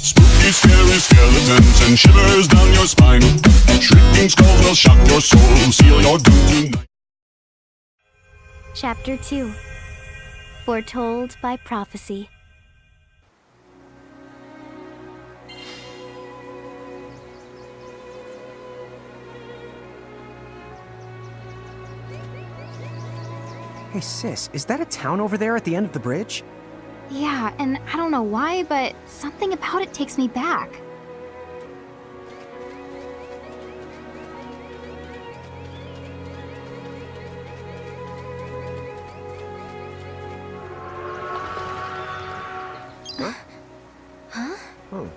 Spooky, scary skeletons and shivers down your spine. Shrieking skulls will shock your soul, seal your doom tonight. Chapter 2. Foretold by Prophecy. Hey sis, is that a town over there at the end of the bridge? Yeah, and I don't know why, but something about it takes me back. Huh? Huh? Oh.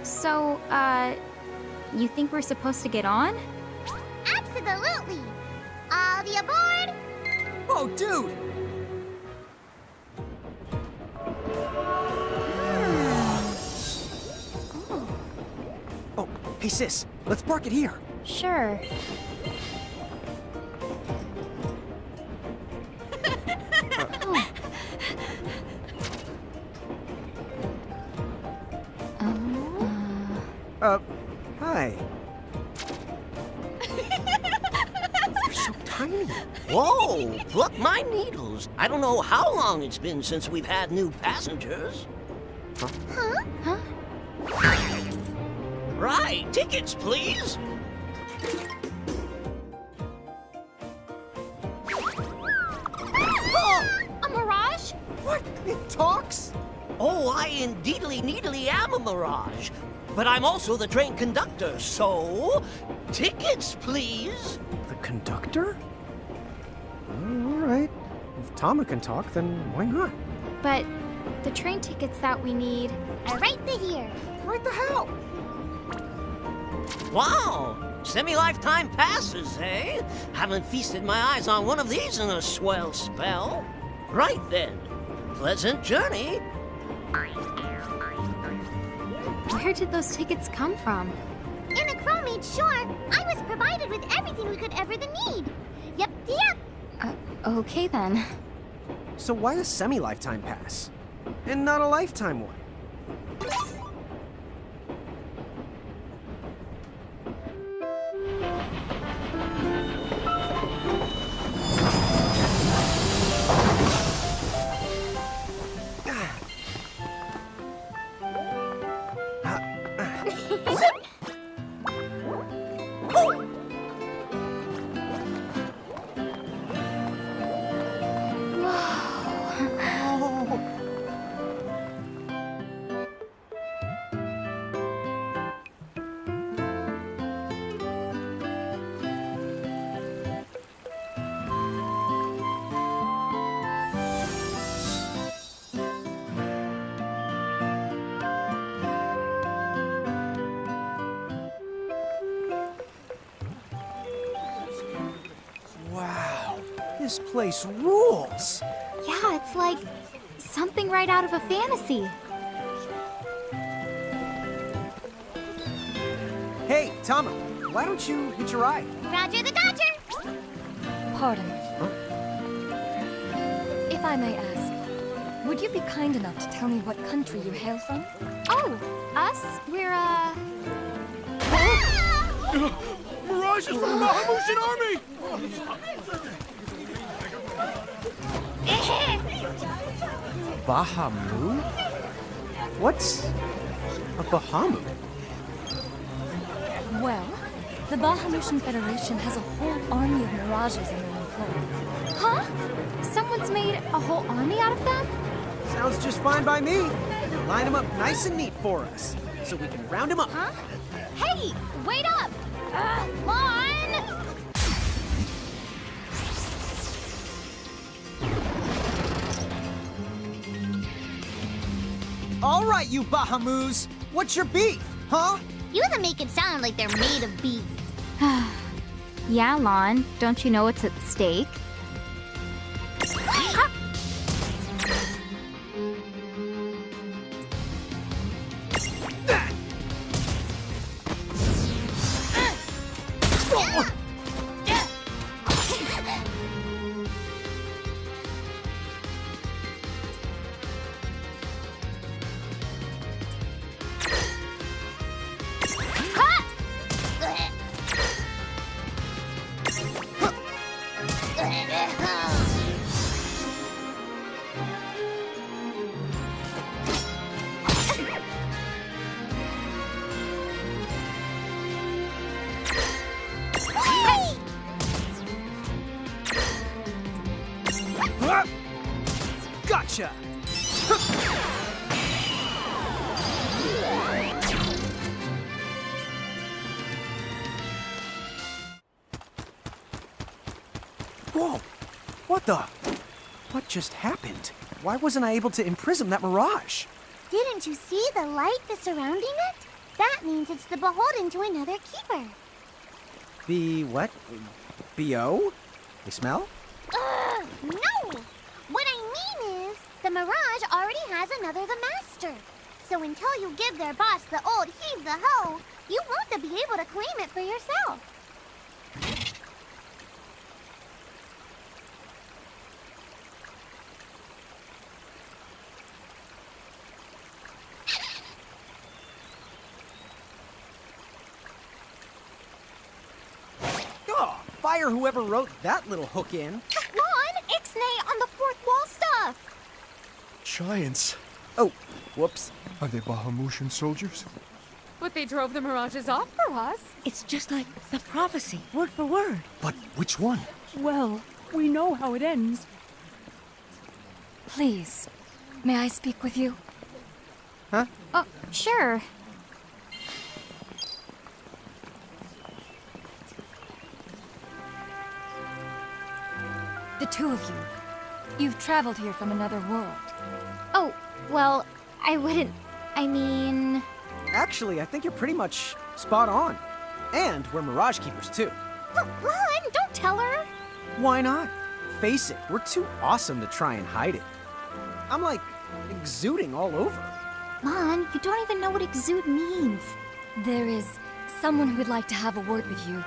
So, you think we're supposed to get on? Absolutely! All the aboard! Oh, dude! Oh, hey sis, let's park it here. Sure. Hi. You're so tiny. Whoa, pluck my needles. I don't know how long it's been since we've had new passengers. Huh? Right, tickets, please. A mirage? What? It talks? Oh, I indeedly needly am a mirage. But I'm also the train conductor, so... tickets, please. The conductor? All right. If Tama can talk, then why not? But the train tickets that we need... Are right here. Right the hell? Wow, semi-lifetime passes, eh? Haven't feasted my eyes on one of these in a swell spell. Right then, pleasant journey. Where did those tickets come from? In the crewmate shore, I was provided with everything we could ever need. Yep. Okay then. So why a semi-lifetime pass? And not a lifetime one? Wow, this place rules! Yeah, it's like something right out of a fantasy. Hey, Tama, why don't you hitch a ride? Roger the Dodger! Pardon. Huh? If I may ask, would you be kind enough to tell me what country you hail from? Oh, us? We're, Mirage is from the Bahamutian army! Bahamu? What's a Bahamu? Well, the Bahamutian Federation has a whole army of mirages in their employ. Huh? Someone's made a whole army out of them? Sounds just fine by me. Line them up nice and neat for us, so we can round them up. Huh? Hey, wait up! Lon! All right, you Bahamus! What's your beef, huh? You them make it sound like they're made of beef. Yeah, Lon. Don't you know what's at stake? Gotcha! Whoa! What the? What just happened? Why wasn't I able to imprison that mirage? Didn't you see the light that's surrounding it? That means it's the beholden to another keeper. The what? B.O.? They smell? No! What I mean is, the mirage already has another the master. So until you give their boss the old heave the ho, you won't be able to claim it for yourself. Oh, fire whoever wrote that little hook in. Lon, Ixnay on the fourth wall stuff. Giants. Oh, whoops. Are they Bahamutian soldiers? But they drove the mirages off for us. It's just like the prophecy, word for word. But which one? Well, we know how it ends. Please, may I speak with you? Huh? Oh, sure. The two of you. You've traveled here from another world. Oh, well, I wouldn't. I mean. Actually, I think you're pretty much spot on. And we're Mirage Keepers, too. Lon, don't tell her. Why not? Face it, we're too awesome to try and hide it. I'm like exuding all over. Lon, you don't even know what exude means. There is someone who would like to have a word with you.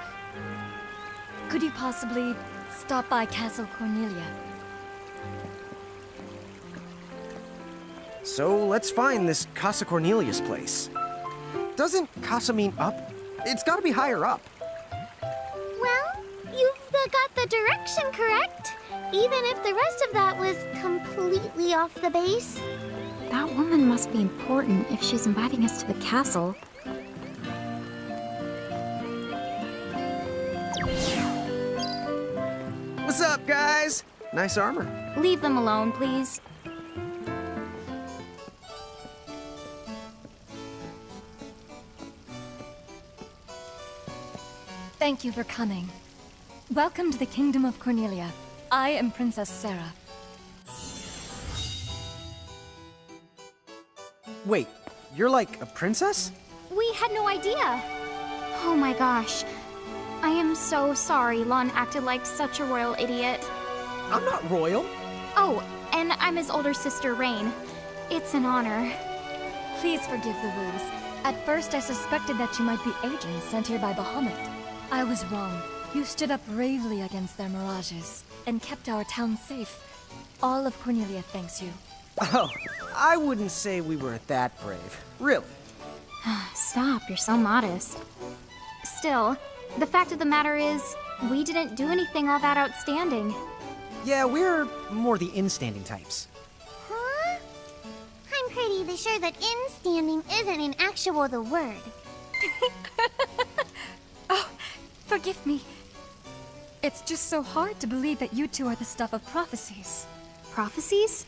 Could you possibly stop by Castle Cornelia? So let's find this Casa Cornelius place. Doesn't Casa mean up? It's gotta be higher up. Well, you've got the direction correct. Even if the rest of that was completely off the base. That woman must be important if she's inviting us to the castle. What's up, guys? Nice armor. Leave them alone, please. Thank you for coming. Welcome to the Kingdom of Cornelia. I am Princess Sarah. Wait, you're like a princess? We had no idea. Oh my gosh. I am so sorry Lon acted like such a royal idiot. I'm not royal. Oh, and I'm his older sister, Reynn. It's an honor. Please forgive the ruse. At first I suspected that you might be agents sent here by Bahamut. I was wrong. You stood up bravely against their mirages and kept our town safe. All of Cornelia thanks you. Oh, I wouldn't say we were that brave. Really. Stop, you're so modest. Still, the fact of the matter is, we didn't do anything all that outstanding. Yeah, we're more the in-standing types. Huh? I'm pretty sure that in-standing isn't in actual the word. Oh, forgive me. It's just so hard to believe that you two are the stuff of prophecies. Prophecies?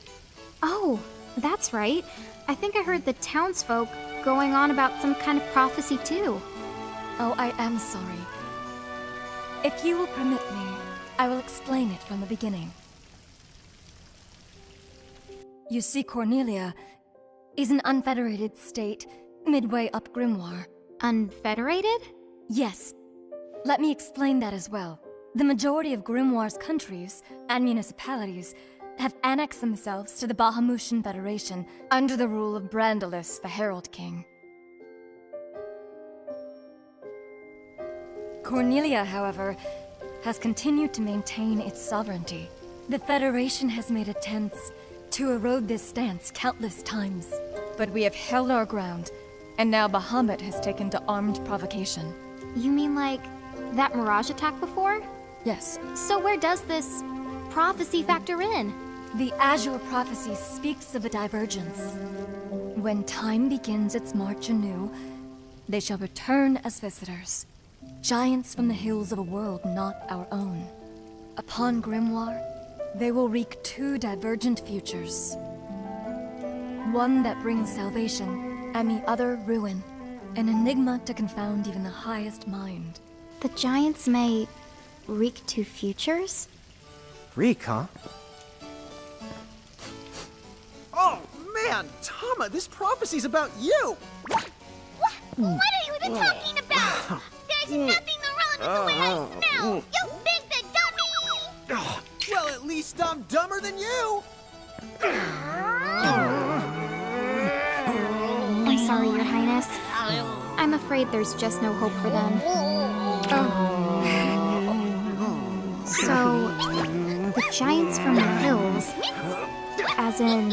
Oh, that's right. I think I heard the townsfolk going on about some kind of prophecy too. Oh, I am sorry. If you will permit me, I will explain it from the beginning. You see, Cornelia is an unfederated state midway up Grymoire. Unfederated? Yes. Let me explain that as well. The majority of Grimoire's countries and municipalities have annexed themselves to the Bahamutian Federation under the rule of Brandalus, the Herald King. Cornelia, however, has continued to maintain its sovereignty. The Federation has made attempts to erode this stance countless times, but we have held our ground, and now Bahamut has taken to armed provocation. You mean like that mirage attack before? Yes. So where does this prophecy factor in? The Azure Prophecy speaks of a divergence. When time begins its march anew, they shall return as visitors, giants from the hills of a world not our own. Upon Grymoire, They will wreak two divergent futures. One that brings salvation, and the other ruin. An enigma to confound even the highest mind. The giants may wreak two futures? Reek, huh? Oh, man! Tama, this prophecy's about you! What are you even talking about? There's nothing wrong with the way I smell! You big dummy! Well, at least I'm dumber than you! I'm sorry, Your Highness. I'm afraid there's just no hope for them. So, the giants from the hills, as in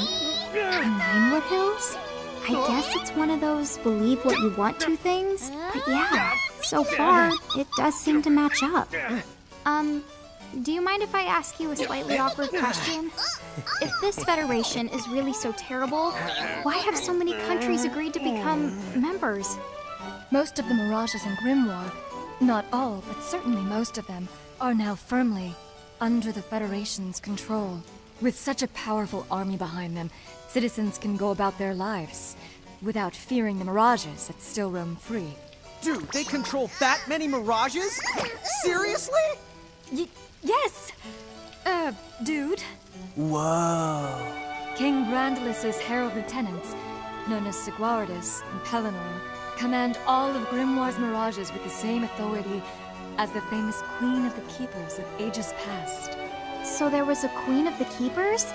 Ninewood Hills? I guess it's one of those believe what you want to things. But yeah, so far, it does seem to match up. Do you mind if I ask you a slightly awkward question? If this federation is really so terrible, why have so many countries agreed to become members? Most of the Mirages in Grymoire, not all, but certainly most of them, are now firmly under the Federation's control. With such a powerful army behind them, citizens can go about their lives without fearing the Mirages that still roam free. Dude, they control that many Mirages? Seriously? Yes! Dude. Whoa. King Brandelis's herald lieutenants, known as Sigwardus and Pelennor, command all of Grimoire's Mirages with the same authority as the famous Queen of the Keepers of ages past. So there was a Queen of the Keepers?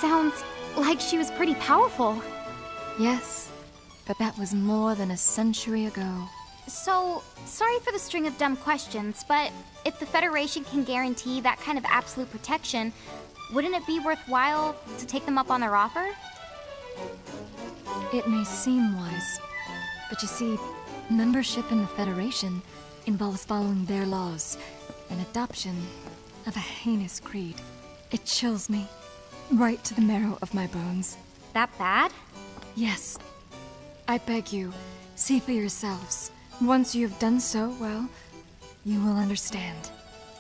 Sounds like she was pretty powerful. Yes, but that was more than a century ago. So, sorry for the string of dumb questions, but if the Federation can guarantee that kind of absolute protection, wouldn't it be worthwhile to take them up on their offer? It may seem wise, but you see, membership in the Federation involves following their laws, and adoption of a heinous creed. It chills me, right to the marrow of my bones. That bad? Yes. I beg you, see for yourselves. Once you have done so, well, you will understand.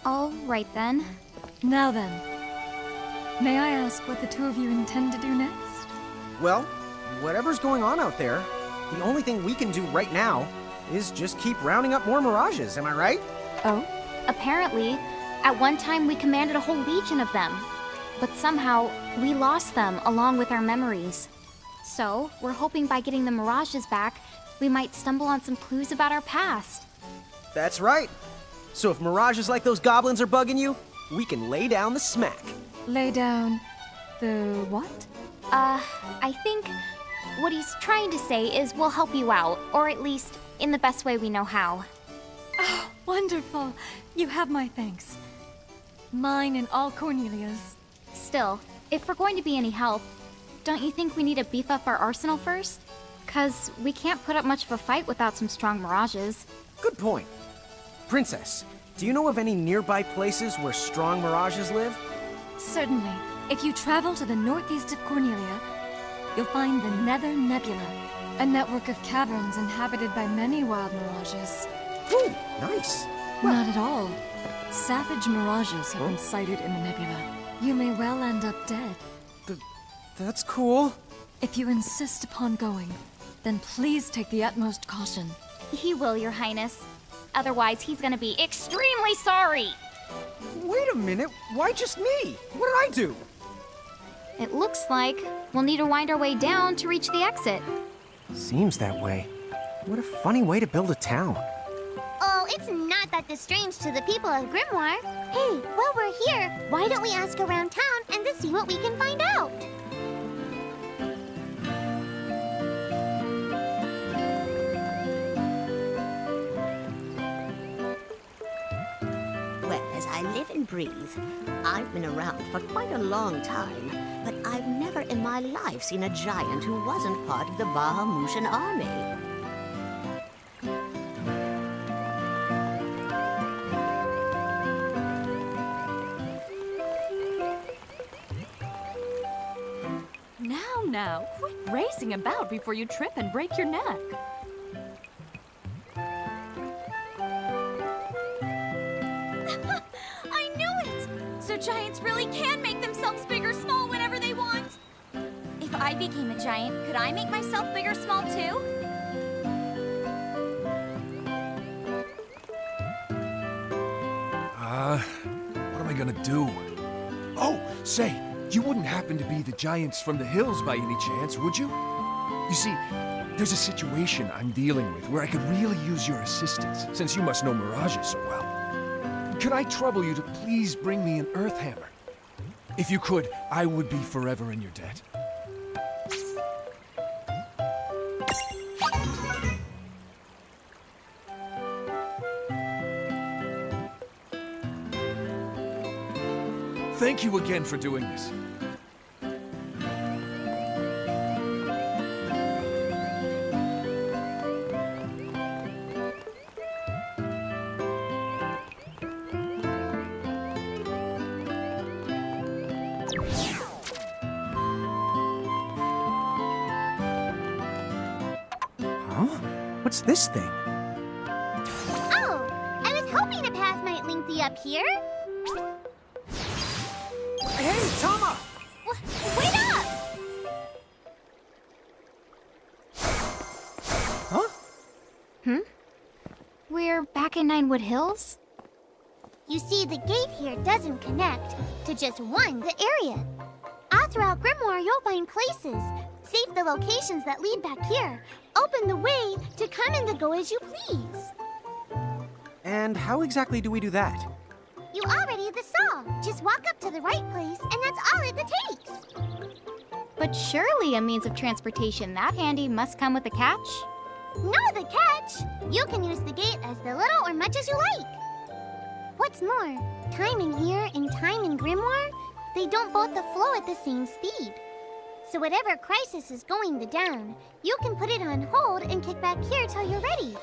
All right then. Now then, may I ask what the two of you intend to do next? Well, whatever's going on out there, the only thing we can do right now is just keep rounding up more Mirages, am I right? Oh? Apparently, at one time we commanded a whole legion of them. But somehow, we lost them along with our memories. So, we're hoping by getting the Mirages back, we might stumble on some clues about our past. That's right. So if Mirages like those goblins are bugging you, we can lay down the smack. Lay down the what? I think what he's trying to say is we'll help you out, or at least in the best way we know how. Oh, wonderful. You have my thanks. Mine and all Cornelia's. Still, if we're going to be any help, don't you think we need to beef up our arsenal first? 'Cause we can't put up much of a fight without some strong Mirages. Good point. Princess, do you know of any nearby places where strong Mirages live? Certainly. If you travel to the northeast of Cornelia, you'll find the Nether Nebula, a network of caverns inhabited by many wild Mirages. Ooh, nice. Not at all. Savage Mirages have been sighted in the nebula. You may well end up dead. That's cool. If you insist upon going, then please take the utmost caution. He will, Your Highness. Otherwise, he's gonna be extremely sorry! Wait a minute, why just me? What did I do? It looks like we'll need to wind our way down to reach the exit. Seems that way. What a funny way to build a town. Oh, it's not that strange to the people of Grymoire. Hey, while we're here, why don't we ask around town and to see what we can find out? Well, as I live and breathe, I've been around for quite a long time, but I've never in my life seen a giant who wasn't part of the Bahamutian army. Now, quit racing about before you trip and break your neck. I knew it! So giants really can I became a giant, could I make myself big or small too? What am I gonna do? Oh, say, you wouldn't happen to be the giants from the hills by any chance, would you? You see, there's a situation I'm dealing with where I could really use your assistance, since you must know mirages so well. Could I trouble you to please bring me an earth hammer? If you could, I would be forever in your debt. Thank you again for doing this. Huh? What's this thing? Oh, I was hoping a path might link thee up here. Hey, Tama! Wait up! Huh? We're back in Ninewood Hills? You see, the gate here doesn't connect to just the area. All throughout Grymoire, you'll find places. Save the locations that lead back here. Open the way to come and to go as you please. And how exactly do we do that? You already saw. Just walk up to the right place, and that's all it takes. But surely a means of transportation that handy must come with a catch? No, the catch! You can use the gate as little or much as you like. What's more, time in here and time in Grymoire, they don't both flow at the same speed. So whatever crisis is going down, you can put it on hold and kick back here till you're ready.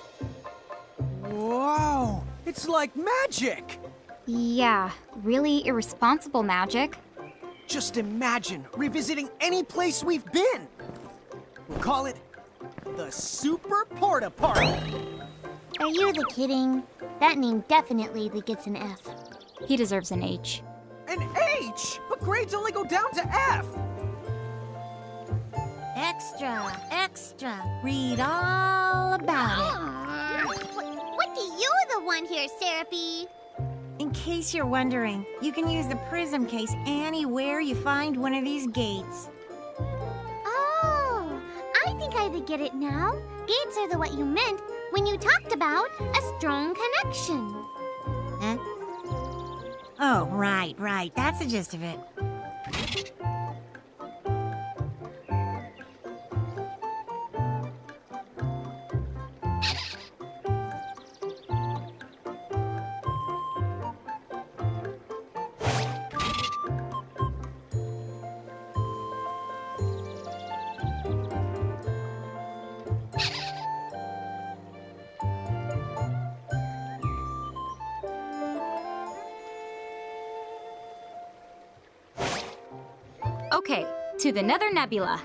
Whoa! It's like magic! Yeah, really irresponsible magic. Just imagine revisiting any place we've been. We'll call it the Super Porta Party. Are you kidding? That name definitely gets an F. He deserves an H. An H? But grades only go down to F. Extra. Read all about What do you want here, Seraphie? it. In case you're wondering, you can use the prism case anywhere you find one of these gates. Oh, I think I get it now. Gates are what you meant when you talked about a strong connection. Huh? Oh, right. That's the gist of it. Okay, to the Nether Nebula.